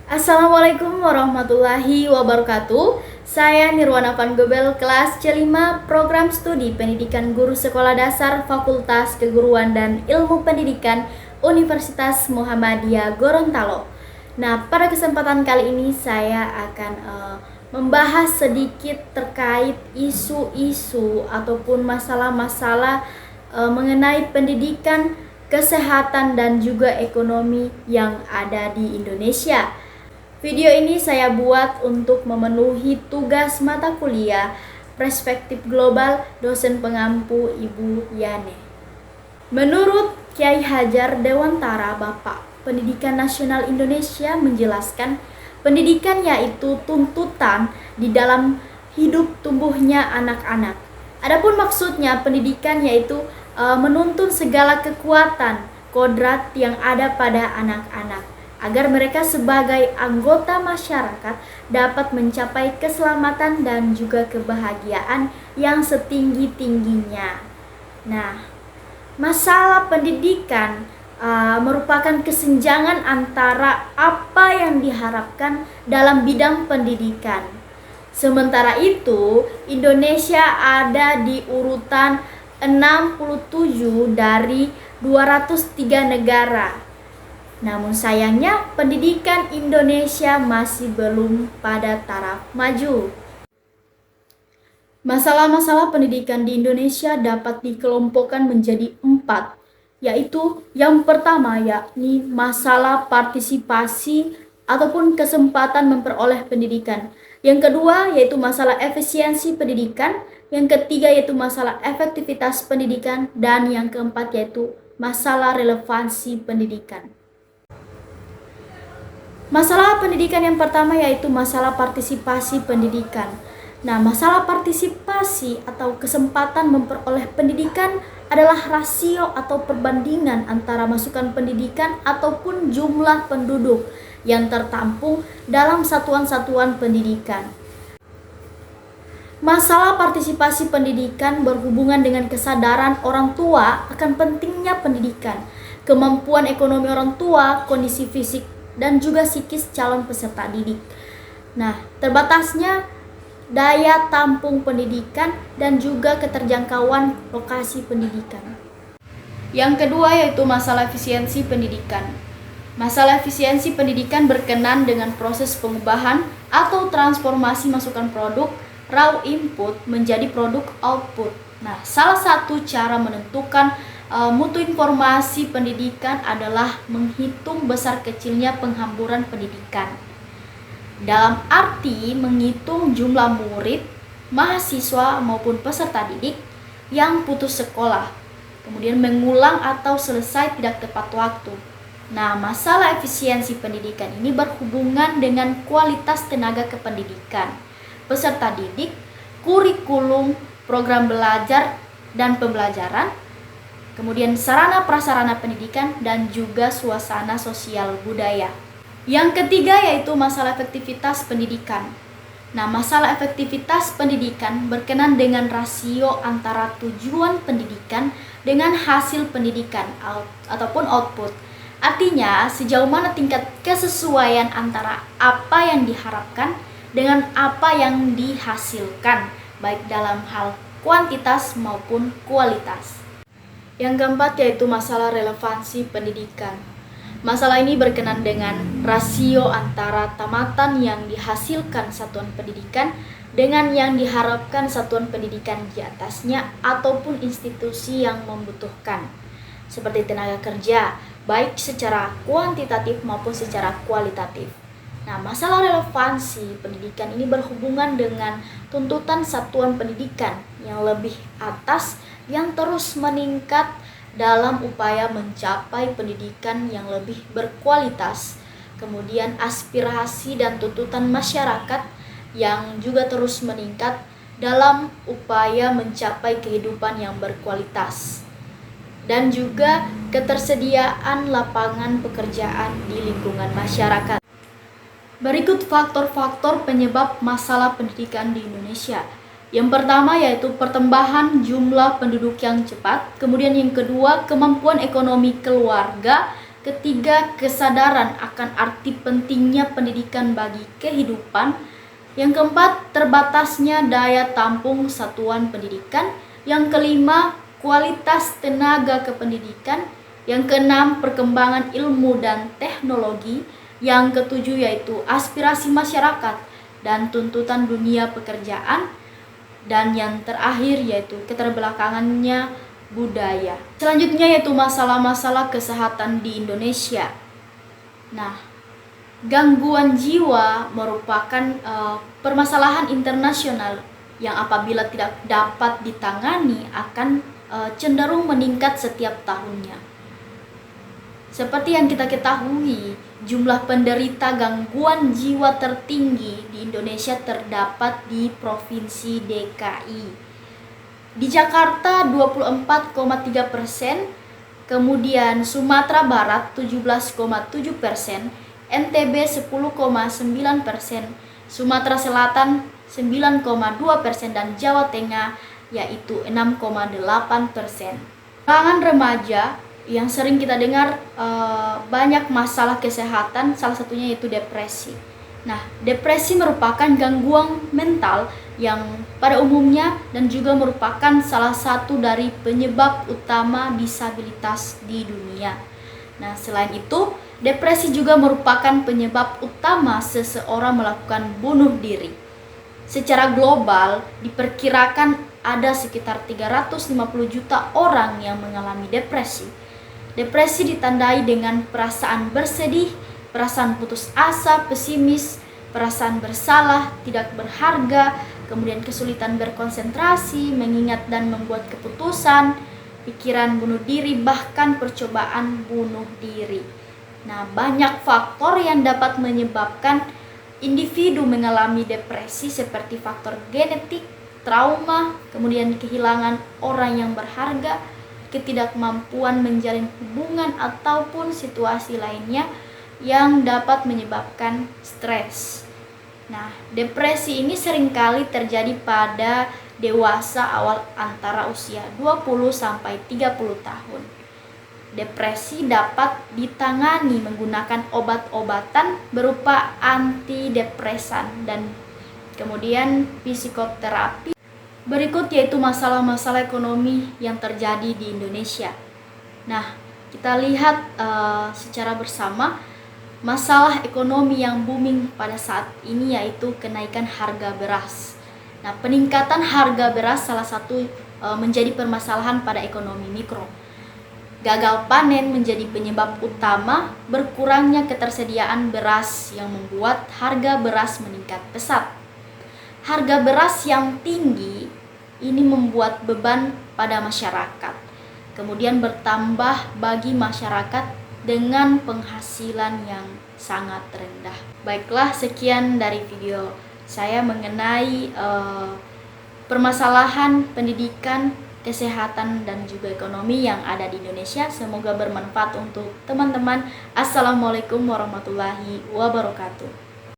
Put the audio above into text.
Assalamualaikum warahmatullahi wabarakatuh. Saya Nirwana Panggobel, kelas C5 Program Studi Pendidikan Guru Sekolah Dasar Fakultas Keguruan dan Ilmu Pendidikan Universitas Muhammadiyah Gorontalo. Nah, pada kesempatan kali ini saya akan membahas sedikit terkait isu-isu ataupun masalah-masalah mengenai pendidikan, kesehatan, dan juga ekonomi yang ada di Indonesia. Video ini saya buat untuk memenuhi tugas mata kuliah Perspektif Global dosen pengampu Ibu Yane. Menurut Kiai Hajar Dewantara, Bapak Pendidikan Nasional Indonesia menjelaskan pendidikan yaitu tuntutan di dalam hidup tumbuhnya anak-anak. Adapun maksudnya pendidikan yaitu menuntun segala kekuatan, kodrat yang ada pada anak-anak agar mereka sebagai anggota masyarakat dapat mencapai keselamatan dan juga kebahagiaan yang setinggi-tingginya. Nah, masalah pendidikan merupakan kesenjangan antara apa yang diharapkan dalam bidang pendidikan. Sementara itu, Indonesia ada di urutan 67 dari 203 negara. Namun sayangnya pendidikan Indonesia masih belum pada taraf maju. Masalah-masalah pendidikan di Indonesia dapat dikelompokkan menjadi 4, yaitu yang pertama yakni masalah partisipasi ataupun kesempatan memperoleh pendidikan. Yang kedua yaitu masalah efisiensi pendidikan, yang ketiga yaitu masalah efektivitas pendidikan, dan yang keempat yaitu masalah relevansi pendidikan. Masalah pendidikan yang pertama yaitu masalah partisipasi pendidikan. Nah, masalah partisipasi atau kesempatan memperoleh pendidikan adalah rasio atau perbandingan antara masukan pendidikan ataupun jumlah penduduk yang tertampung dalam satuan-satuan pendidikan. Masalah partisipasi pendidikan berhubungan dengan kesadaran orang tua akan pentingnya pendidikan, kemampuan ekonomi orang tua, kondisi fisik dan juga psikis calon peserta didik. Nah, terbatasnya daya tampung pendidikan dan juga keterjangkauan lokasi pendidikan. Yang kedua yaitu masalah efisiensi pendidikan. Masalah efisiensi pendidikan berkenaan dengan proses pengubahan atau transformasi masukan produk raw input menjadi produk output. Nah, salah satu cara menentukan mutu informasi pendidikan adalah menghitung besar kecilnya penghamburan pendidikan. Dalam arti menghitung jumlah murid, mahasiswa maupun peserta didik yang putus sekolah, kemudian mengulang atau selesai tidak tepat waktu. Nah, masalah efisiensi pendidikan ini berhubungan dengan kualitas tenaga kependidikan, peserta didik, kurikulum, program belajar dan pembelajaran, kemudian sarana prasarana pendidikan, dan juga suasana sosial budaya. Yang ketiga yaitu masalah efektivitas pendidikan. Nah, masalah efektivitas pendidikan berkenaan dengan rasio antara tujuan pendidikan dengan hasil pendidikan ataupun output. Artinya, sejauh mana tingkat kesesuaian antara apa yang diharapkan dengan apa yang dihasilkan, baik dalam hal kuantitas maupun kualitas. Yang keempat yaitu masalah relevansi pendidikan. Masalah ini berkenaan dengan rasio antara tamatan yang dihasilkan satuan pendidikan dengan yang diharapkan satuan pendidikan di atasnya ataupun institusi yang membutuhkan, seperti tenaga kerja, baik secara kuantitatif maupun secara kualitatif. Nah, masalah relevansi pendidikan ini berhubungan dengan tuntutan satuan pendidikan yang lebih atas yang terus meningkat dalam upaya mencapai pendidikan yang lebih berkualitas, kemudian aspirasi dan tuntutan masyarakat yang juga terus meningkat dalam upaya mencapai kehidupan yang berkualitas, dan juga ketersediaan lapangan pekerjaan di lingkungan masyarakat. Berikut faktor-faktor penyebab masalah pendidikan di Indonesia. Yang pertama yaitu pertambahan jumlah penduduk yang cepat, kemudian yang kedua kemampuan ekonomi keluarga, Ketiga, kesadaran akan arti pentingnya pendidikan bagi kehidupan. Yang keempat, terbatasnya daya tampung satuan pendidikan. Yang kelima, kualitas tenaga kependidikan. Yang keenam, perkembangan ilmu dan teknologi. Yang ketujuh yaitu aspirasi masyarakat dan tuntutan dunia pekerjaan. Dan yang terakhir yaitu keterbelakangannya budaya. Selanjutnya yaitu masalah-masalah kesehatan di Indonesia. Nah, gangguan jiwa merupakan permasalahan internasional yang apabila tidak dapat ditangani akan cenderung meningkat setiap tahunnya. Seperti yang kita ketahui, jumlah penderita gangguan jiwa tertinggi di Indonesia terdapat di Provinsi DKI. Di Jakarta 24,3%, kemudian Sumatera Barat 17,7%, NTB 10,9%, Sumatera Selatan 9,2%, dan Jawa Tengah yaitu 6,8%. Kalangan remaja yang sering kita dengar banyak masalah kesehatan, salah satunya yaitu depresi. Nah, depresi merupakan gangguan mental yang pada umumnya dan juga merupakan salah satu dari penyebab utama disabilitas di dunia. Nah, selain itu, depresi juga merupakan penyebab utama seseorang melakukan bunuh diri. Secara global, diperkirakan ada sekitar 350 juta orang yang mengalami depresi. Depresi ditandai dengan perasaan bersedih, perasaan putus asa, pesimis, perasaan bersalah, tidak berharga, kemudian kesulitan berkonsentrasi, mengingat dan membuat keputusan, pikiran bunuh diri, bahkan percobaan bunuh diri. Nah, banyak faktor yang dapat menyebabkan individu mengalami depresi seperti faktor genetik, trauma, kemudian kehilangan orang yang berharga, ketidakmampuan menjalin hubungan ataupun situasi lainnya yang dapat menyebabkan stres. Nah, depresi ini seringkali terjadi pada dewasa awal antara usia 20 sampai 30 tahun. Depresi dapat ditangani menggunakan obat-obatan berupa antidepresan dan kemudian psikoterapi. Berikut yaitu masalah-masalah ekonomi yang terjadi di Indonesia. Nah, kita lihat secara bersama masalah ekonomi yang booming pada saat ini yaitu kenaikan harga beras. Nah, peningkatan harga beras salah satu menjadi permasalahan pada ekonomi mikro. Gagal panen menjadi penyebab utama berkurangnya ketersediaan beras yang membuat harga beras meningkat pesat. Harga beras yang tinggi ini membuat beban pada masyarakat, kemudian bertambah bagi masyarakat dengan penghasilan yang sangat rendah. Baiklah, sekian dari video saya mengenai permasalahan pendidikan, kesehatan, dan juga ekonomi yang ada di Indonesia. Semoga bermanfaat untuk teman-teman. Assalamualaikum warahmatullahi wabarakatuh.